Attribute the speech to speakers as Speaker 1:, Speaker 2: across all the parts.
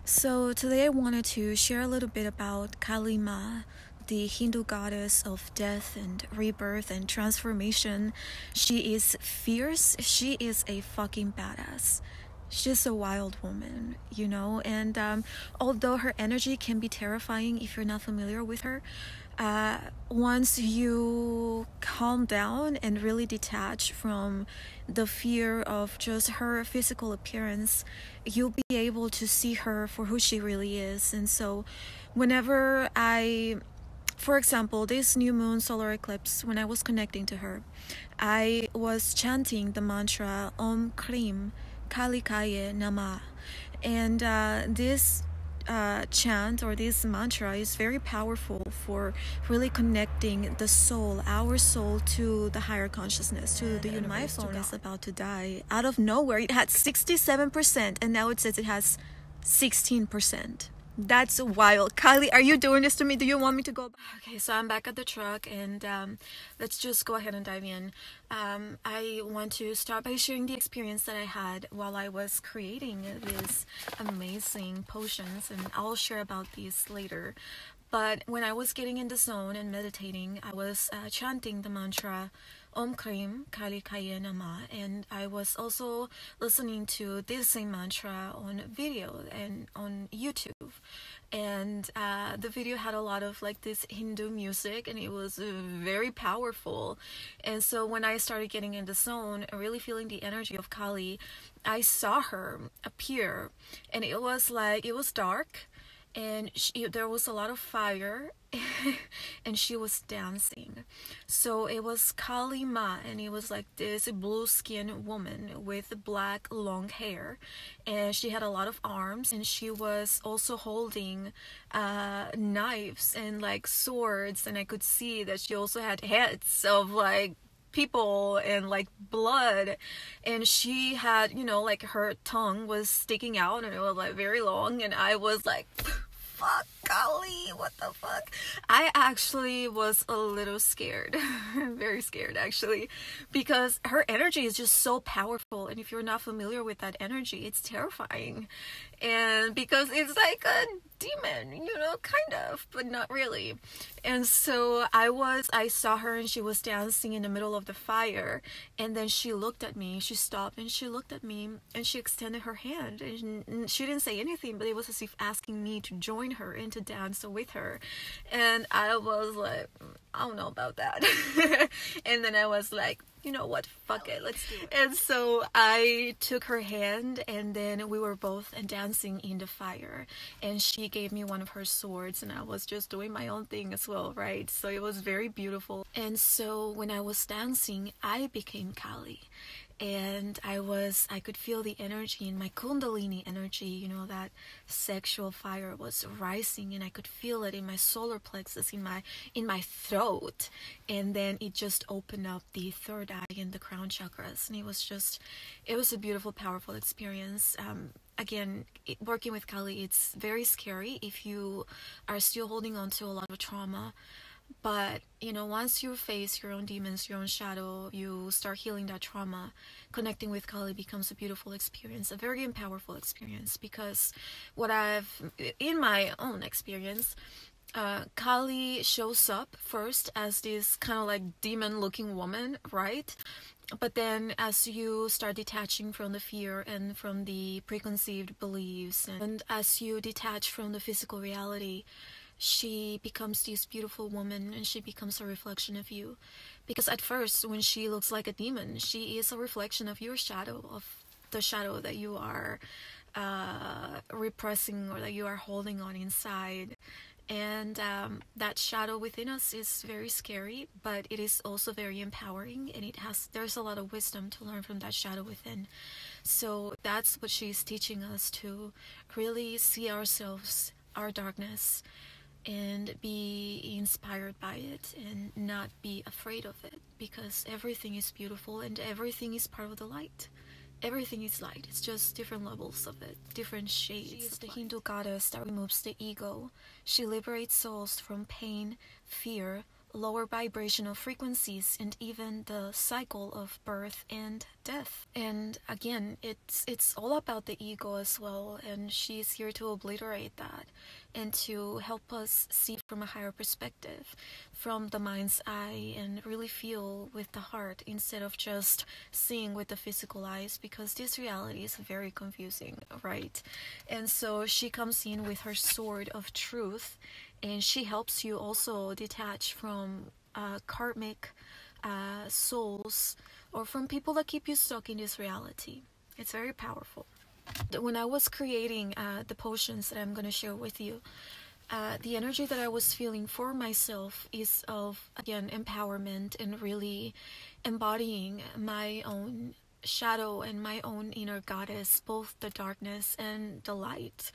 Speaker 1: So today I wanted to share a little bit about Kali Ma, the Hindu goddess of death and rebirth and transformation. She is fierce. She is a fucking badass. She's a wild woman, and although her energy can be terrifying if you're not familiar with her, once you calm down and really detach from the fear of just her physical appearance, you'll be able to see her for who she really is. And so whenever for example, this new moon solar eclipse, when I was connecting to her, I was chanting the mantra Om Krim Kali Kaye Nama. And this chant or this mantra is very powerful for really connecting the soul, our soul, to the higher consciousness, to the universe. My phone is about to die. Out of nowhere, it had 67%, and now it says it has 16%. That's wild. Kylie, are you doing this to me? Do you want me to go back? Okay, so I'm back at the truck, and let's just go ahead and dive in. I want to start by sharing the experience that I had while I was creating these amazing potions, and I'll share about these later. But when I was getting in the zone and meditating, I was chanting the mantra Om Krim Kali Kaye Nama, and I was also listening to this same mantra on video and on YouTube. And the video had a lot of like this Hindu music, and it was very powerful. And so when I started getting in the zone, really feeling the energy of Kali, I saw her appear, and it was dark, and there was a lot of fire, and she was dancing. So it was Kali Ma, and it was like this blue skinned woman with black long hair, and she had a lot of arms, and she was also holding knives and like swords, and I could see that she also had heads of like people and like blood, and she had, like her tongue was sticking out, and it was like very long, and I was like, fuck, Kali, what the fuck? I actually was a little scared, very scared actually, because her energy is just so powerful, and if you're not familiar with that energy, it's terrifying. And because it's like a demon, kind of, but not really. And so I saw her, and she was dancing in the middle of the fire, and then she looked at me, she stopped, and she looked at me, and she extended her hand, and she didn't say anything, but it was as if asking me to join her and to dance with her. And I was like, I don't know about that. And then I was like, you know what, fuck it, let's do it. And so I took her hand, and then we were both dancing in the fire, and she gave me one of her swords, and I was just doing my own thing as well, right? So it was very beautiful. And so when I was dancing, I became Kali, and I could feel the energy in my kundalini energy, that sexual fire was rising, and I could feel it in my solar plexus, in my throat, and then it just opened up the third eye and the crown chakras, and it was a beautiful, powerful experience. Again, working with Kali, it's very scary if you are still holding on to a lot of trauma. But, once you face your own demons, your own shadow, you start healing that trauma, connecting with Kali becomes a beautiful experience, a very powerful experience, because in my own experience, Kali shows up first as this kind of like demon-looking woman, right? But then as you start detaching from the fear and from the preconceived beliefs, and as you detach from the physical reality, she becomes this beautiful woman, and she becomes a reflection of you. Because at first, when she looks like a demon, she is a reflection of your shadow, of the shadow that you are repressing, or that you are holding on inside. And that shadow within us is very scary, but it is also very empowering, and there's a lot of wisdom to learn from that shadow within. So that's what she's teaching us, to really see ourselves, our darkness, and be inspired by it, and not be afraid of it, because everything is beautiful, and everything is part of the light. Everything is light. It's just different levels of it, different shades. She is the Hindu goddess that removes the ego. She liberates souls from pain, fear, lower vibrational frequencies and even the cycle of birth and death. And again, it's all about the ego as well, and she's here to obliterate that and to help us see from a higher perspective, from the mind's eye, and really feel with the heart instead of just seeing with the physical eyes, because this reality is very confusing, right? And so she comes in with her sword of truth, and she helps you also detach from karmic souls, or from people that keep you stuck in this reality. It's very powerful. When I was creating the potions that I'm going to share with you, the energy that I was feeling for myself is of, again, empowerment and really embodying my own shadow and my own inner goddess, both the darkness and the light.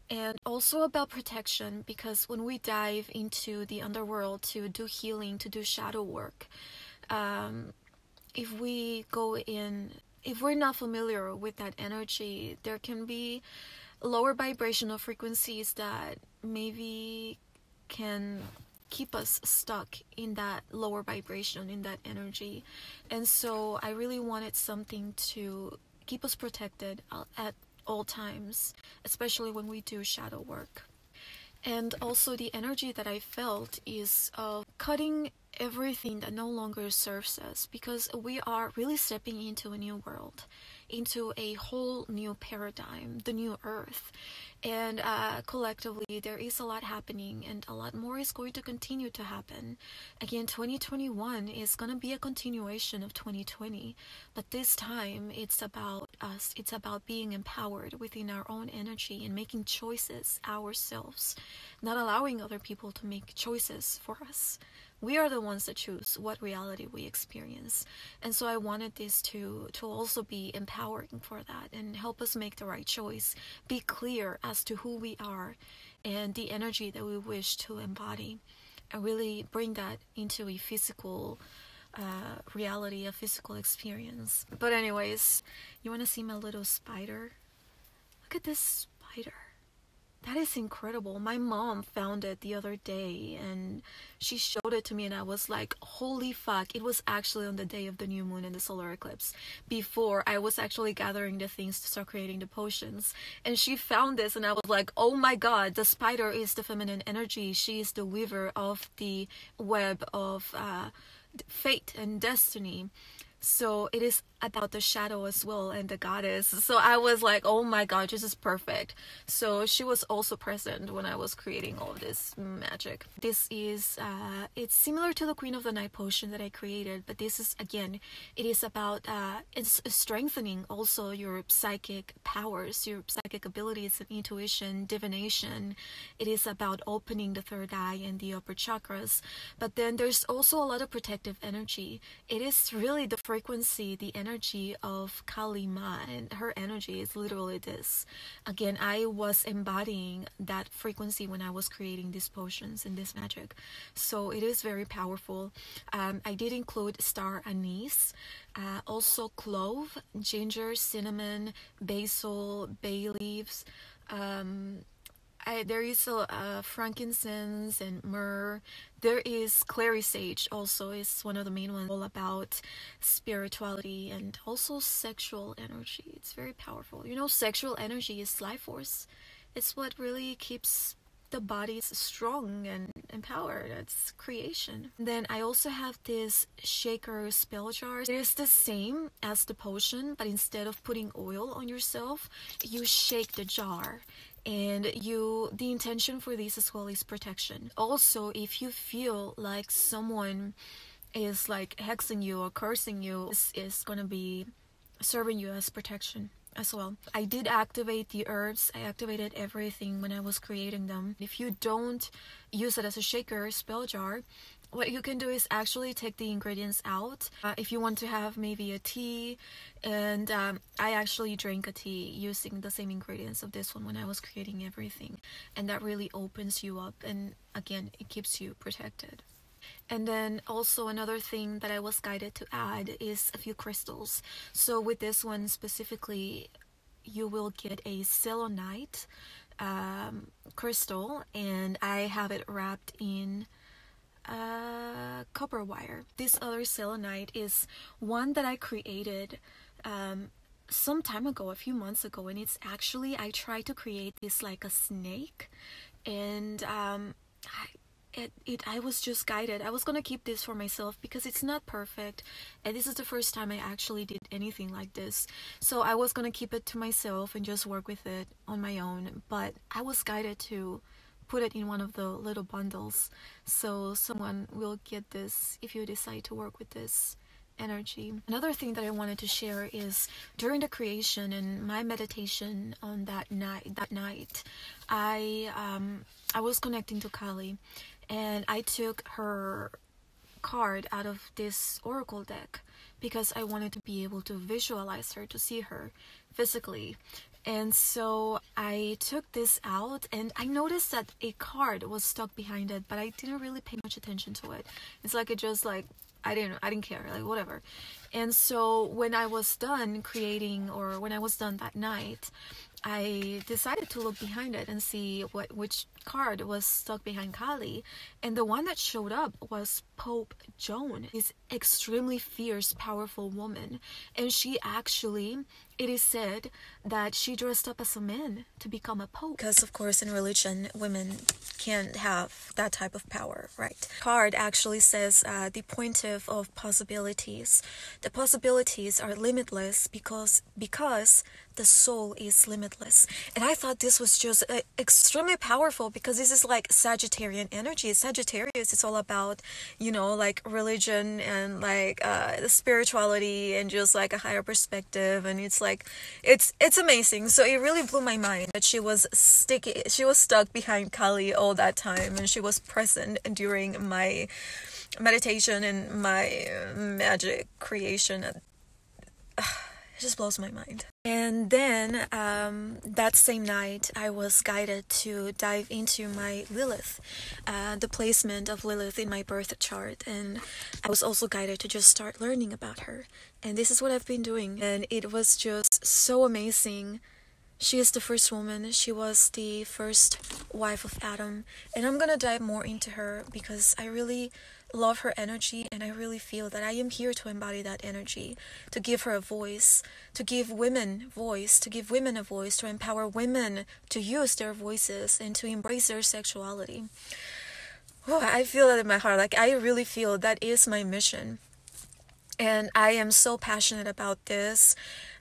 Speaker 1: And also about protection, because when we dive into the underworld to do healing, to do shadow work, if we're not familiar with that energy, there can be lower vibrational frequencies that maybe can keep us stuck in that lower vibration, in that energy. And so I really wanted something to keep us protected at all times, especially when we do shadow work. And also the energy that I felt is of cutting everything that no longer serves us, because we are really stepping into a new world, into a whole new paradigm, the new earth. And collectively there is a lot happening, and a lot more is going to continue to happen. Again, 2021 is going to be a continuation of 2020, but this time it's about us. It's about being empowered within our own energy and making choices ourselves, not allowing other people to make choices for us. We are the ones that choose what reality we experience. And so I wanted this to also be empowering for that and help us make the right choice, be clear as to who we are and the energy that we wish to embody, and really bring that into a physical reality, a physical experience. But anyways, you want to see my little spider? Look at this spider. That is incredible. My mom found it the other day and she showed it to me, and I was like, holy fuck. It was actually on the day of the new moon and the solar eclipse, before I was actually gathering the things to start creating the potions. And she found this and I was like, oh my god, the spider is the feminine energy. She is the weaver of the web of fate and destiny. So it is about the shadow as well, and the goddess. So I was like, oh my god, this is perfect. So she was also present when I was creating all of this magic. This is it's similar to the Queen of the Night potion that I created, but this is, again, it is about it's strengthening also your psychic powers, your psychic abilities and intuition, divination. It is about opening the third eye and the upper chakras. But then there's also a lot of protective energy. It is really the frequency, the energy of Kali Ma, and her energy is literally this. Again, I was embodying that frequency when I was creating these potions and this magic. So it is very powerful. I did include star anise, also clove, ginger, cinnamon, basil, bay leaves. There is frankincense and myrrh. There is clary sage also, is one of the main ones, all about spirituality and also sexual energy. It's very powerful. You know, sexual energy is life force. It's what really keeps the body strong and empowered. It's creation. Then I also have this shaker spell jar. It is the same as the potion, but instead of putting oil on yourself, you shake the jar. And the intention for this as well is protection. Also, if you feel like someone is like hexing you or cursing you, this is gonna be serving you as protection as well. I did activate the herbs. I activated everything when I was creating them. If you don't use it as a shaker spell jar, what you can do is actually take the ingredients out. If you want to have maybe a tea, and I actually drank a tea using the same ingredients of this one when I was creating everything, and that really opens you up, and again, it keeps you protected. And then also another thing that I was guided to add is a few crystals. So with this one specifically, you will get a selenite crystal, and I have it wrapped in copper wire. This other selenite is one that I created some time ago, a few months ago, and it's actually, I tried to create this like a snake, and I was just guided. I was gonna keep this for myself because it's not perfect, and this is the first time I actually did anything like this, so I was gonna keep it to myself and just work with it on my own. But I was guided to put it in one of the little bundles, so someone will get this if you decide to work with this energy. Another thing that I wanted to share is during the creation and my meditation on that night, I was connecting to Kali, and I took her card out of this oracle deck because I wanted to be able to visualize her, to see her physically. And so I took this out, and I noticed that a card was stuck behind it, but I didn't really pay much attention to it. It's like it just like I didn't care, like whatever. And so when I was done creating, or when I was done that night, I decided to look behind it and see which card was stuck behind Kali, and the one that showed up was Pope Joan, this extremely fierce, powerful woman. And she actually, it is said that she dressed up as a man to become a pope, because of course in religion women can't have that type of power, right? Card actually says the pointive of possibilities. The possibilities are limitless because the soul is limitless. And I thought this was just extremely powerful because this is like Sagittarian energy. Sagittarius is all about, like religion and like the spirituality and just like a higher perspective, and it's like it's amazing. So it really blew my mind that she was stuck behind Kali all that time, and she was present during my meditation and my magic creation. It just blows my mind. And then that same night I was guided to dive into my Lilith, the placement of Lilith in my birth chart, and I was also guided to just start learning about her. And this is what I've been doing, and it was just so amazing. She is the first woman. She was the first wife of Adam, and I'm gonna dive more into her because I really love her energy, and I really feel that I am here to embody that energy, to give her a voice, to give women voice, to give women a voice, to empower women to use their voices and to embrace their sexuality. Oh, I feel that in my heart. Like, I really feel that is my mission. And I am so passionate about this.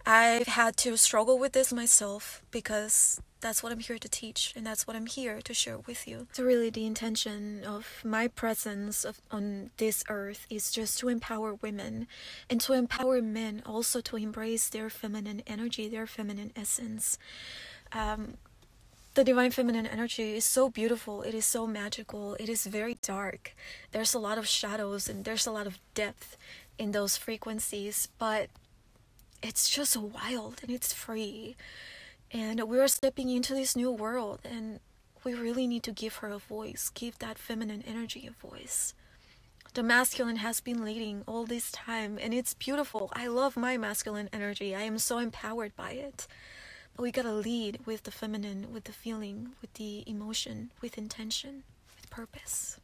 Speaker 1: I've had to struggle with this myself because that's what I'm here to teach, and that's what I'm here to share with you. So really the intention of my presence on this earth is just to empower women and to empower men also to embrace their feminine energy, their feminine essence. The divine feminine energy is so beautiful. It is so magical. It is very dark. There's a lot of shadows and there's a lot of depth in those frequencies, but it's just wild and it's free. And we are stepping into this new world, and we really need to give her a voice, give that feminine energy a voice. The masculine has been leading all this time, and it's beautiful. I love my masculine energy. I am so empowered by it. But we gotta lead with the feminine, with the feeling, with the emotion, with intention, with purpose.